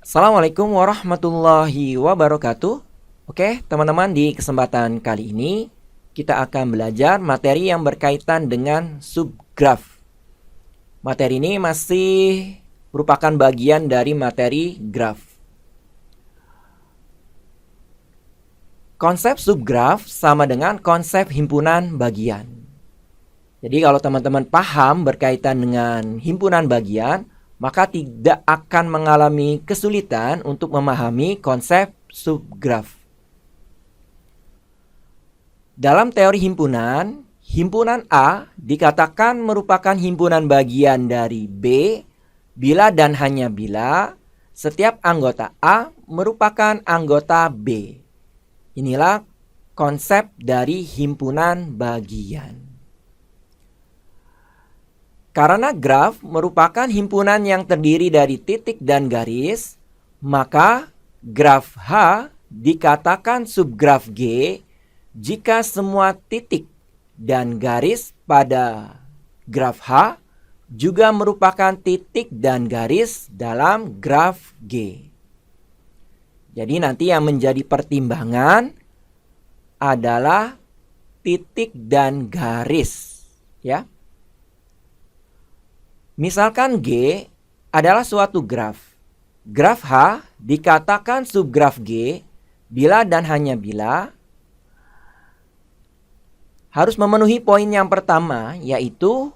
Assalamualaikum warahmatullahi wabarakatuh. Oke, teman-teman, di kesempatan kali ini kita akan belajar materi yang berkaitan dengan subgraf. Materi ini masih merupakan bagian dari materi graf. Konsep subgraf sama dengan konsep himpunan bagian. Jadi kalau teman-teman paham berkaitan dengan himpunan bagian, maka tidak akan mengalami kesulitan untuk memahami konsep subgraf. Dalam teori himpunan, himpunan A dikatakan merupakan himpunan bagian dari B bila dan hanya bila setiap anggota A merupakan anggota B. Inilah konsep dari himpunan bagian. Karena graf merupakan himpunan yang terdiri dari titik dan garis, maka graf H dikatakan subgraf G jika semua titik dan garis pada graf H juga merupakan titik dan garis dalam graf G. Jadi nanti yang menjadi pertimbangan adalah titik dan garis, ya. Misalkan G adalah suatu graf. Graf H dikatakan subgraf G bila dan hanya bila harus memenuhi poin yang pertama, yaitu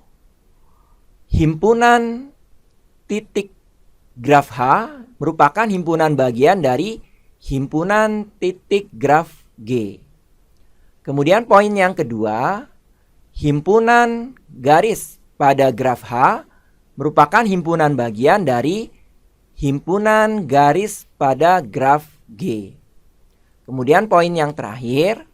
himpunan titik graf H merupakan himpunan bagian dari himpunan titik graf G. Kemudian poin yang kedua, himpunan garis pada graf H merupakan himpunan bagian dari himpunan garis pada graf G. Kemudian poin yang terakhir,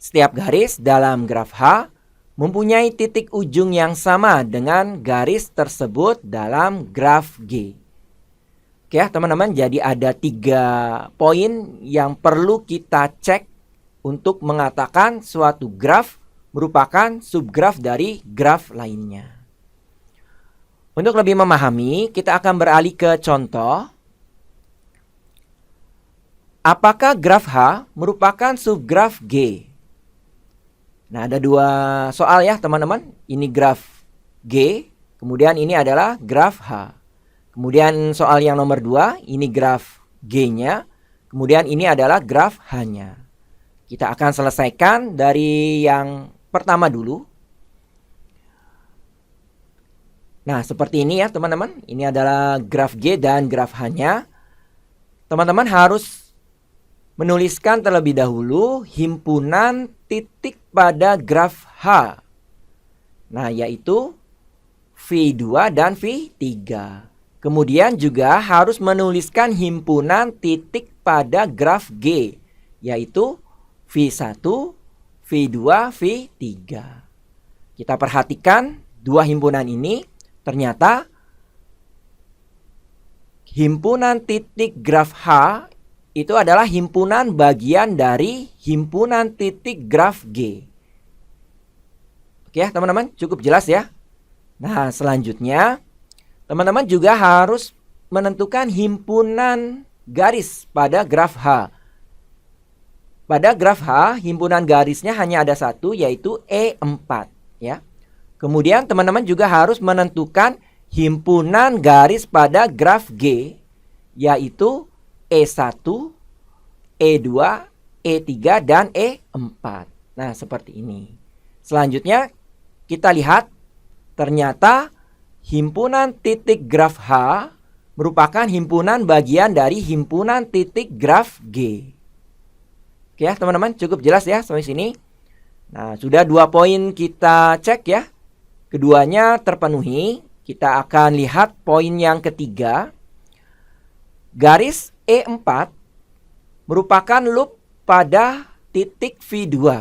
setiap garis dalam graf H mempunyai titik ujung yang sama dengan garis tersebut dalam graf G. Oke ya teman-teman, jadi ada 3 poin yang perlu kita cek untuk mengatakan suatu graf merupakan subgraf dari graf lainnya. Untuk lebih memahami, kita akan beralih ke contoh. Apakah graf H merupakan subgraf G? Nah, ada 2 soal ya teman-teman. Ini graf G, kemudian ini adalah graf H. Kemudian soal yang nomor 2, ini graf G-nya, kemudian ini adalah graf H-nya. Kita akan selesaikan dari yang pertama dulu. Nah, seperti ini ya teman-teman. Ini adalah graf G dan graf H-nya. Teman-teman harus menuliskan terlebih dahulu himpunan titik pada graf H. Nah, yaitu V2 dan V3. Kemudian juga harus menuliskan himpunan titik pada graf G, yaitu V1, V2, V3. Kita perhatikan 2 himpunan ini. Ternyata himpunan titik graf H itu adalah himpunan bagian dari himpunan titik graf G. Oke ya teman-teman, cukup jelas ya. Nah, selanjutnya teman-teman juga harus menentukan himpunan garis pada graf H. Pada graf H, himpunan garisnya hanya ada 1, yaitu E4 ya. Kemudian teman-teman juga harus menentukan himpunan garis pada graf G, yaitu E1, E2, E3, dan E4. Nah, seperti ini. Selanjutnya kita lihat ternyata himpunan titik graf H merupakan himpunan bagian dari himpunan titik graf G. Oke ya teman-teman, cukup jelas ya sampai sini. Nah, sudah 2 poin kita cek ya. Keduanya terpenuhi. Kita akan lihat poin yang ketiga. Garis E4 merupakan loop pada titik V2.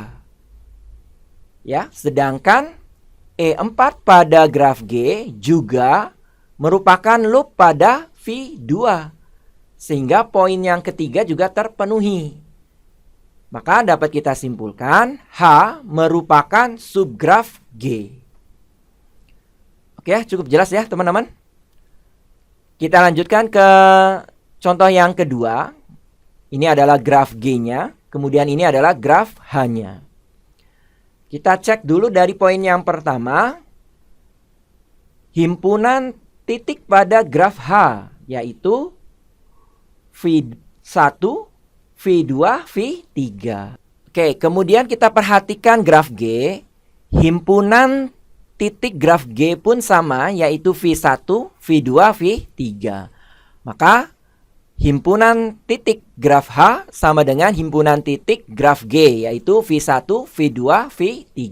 Ya, sedangkan E4 pada graf G juga merupakan loop pada V2. Sehingga poin yang ketiga juga terpenuhi. Maka dapat kita simpulkan H merupakan subgraf G. Oke, cukup jelas ya teman-teman. Kita lanjutkan ke contoh yang kedua, ini adalah graf G-nya, kemudian ini adalah graf H-nya. Kita cek dulu dari poin yang pertama, himpunan titik pada graf H, yaitu V1, V2, V3. Oke, kemudian kita perhatikan graf G, himpunan titik graf G pun sama, yaitu V1, V2, V3. Maka himpunan titik graf H sama dengan himpunan titik graf G, yaitu V1, V2, V3.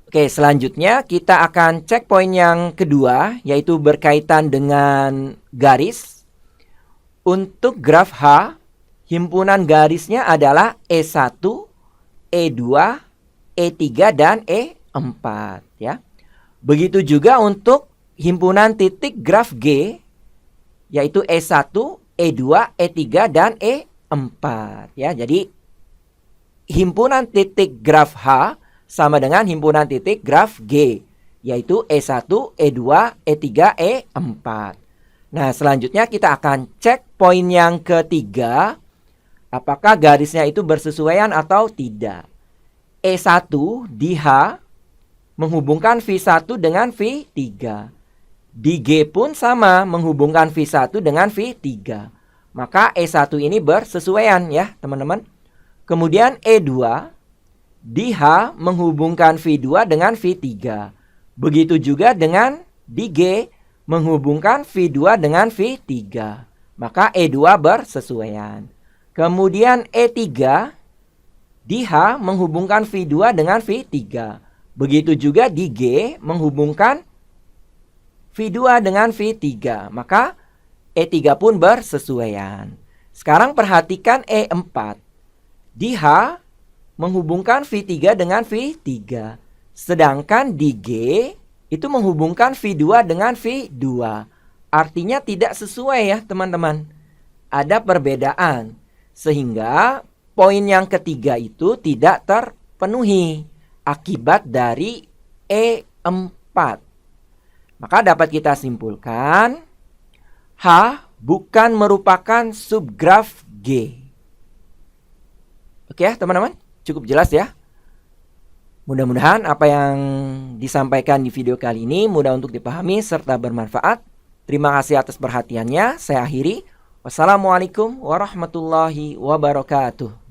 Oke, selanjutnya kita akan cek poin yang kedua, yaitu berkaitan dengan garis. Untuk graf H, himpunan garisnya adalah E1, E2, E3, dan E4. Ya. Begitu juga untuk himpunan titik graf G, yaitu E1, E2, E3, dan E4. Ya, jadi himpunan titik graf H sama dengan himpunan titik graf G, yaitu E1, E2, E3, E4. Nah, selanjutnya kita akan cek poin yang ketiga, apakah garisnya itu bersesuaian atau tidak. E1 di H menghubungkan V1 dengan V3. Di G pun sama, menghubungkan V1 dengan V3. Maka E1 ini bersesuaian ya teman-teman. Kemudian E2 di H menghubungkan V2 dengan V3. Begitu juga dengan di G menghubungkan V2 dengan V3. Maka E2 bersesuaian. Kemudian E3 di H menghubungkan V2 dengan V3. Begitu juga di G menghubungkan V2 dengan V3, maka E3 pun bersesuaian. Sekarang perhatikan E4. Di H menghubungkan V3 dengan V3. Sedangkan di G itu menghubungkan V2 dengan V2. Artinya tidak sesuai ya teman-teman. Ada perbedaan. Sehingga poin yang ketiga itu tidak terpenuhi akibat dari E4. Maka dapat kita simpulkan, H bukan merupakan subgraf G. Oke ya teman-teman, cukup jelas ya. Mudah-mudahan apa yang disampaikan di video kali ini mudah untuk dipahami serta bermanfaat. Terima kasih atas perhatiannya. Saya akhiri. Wassalamualaikum warahmatullahi wabarakatuh.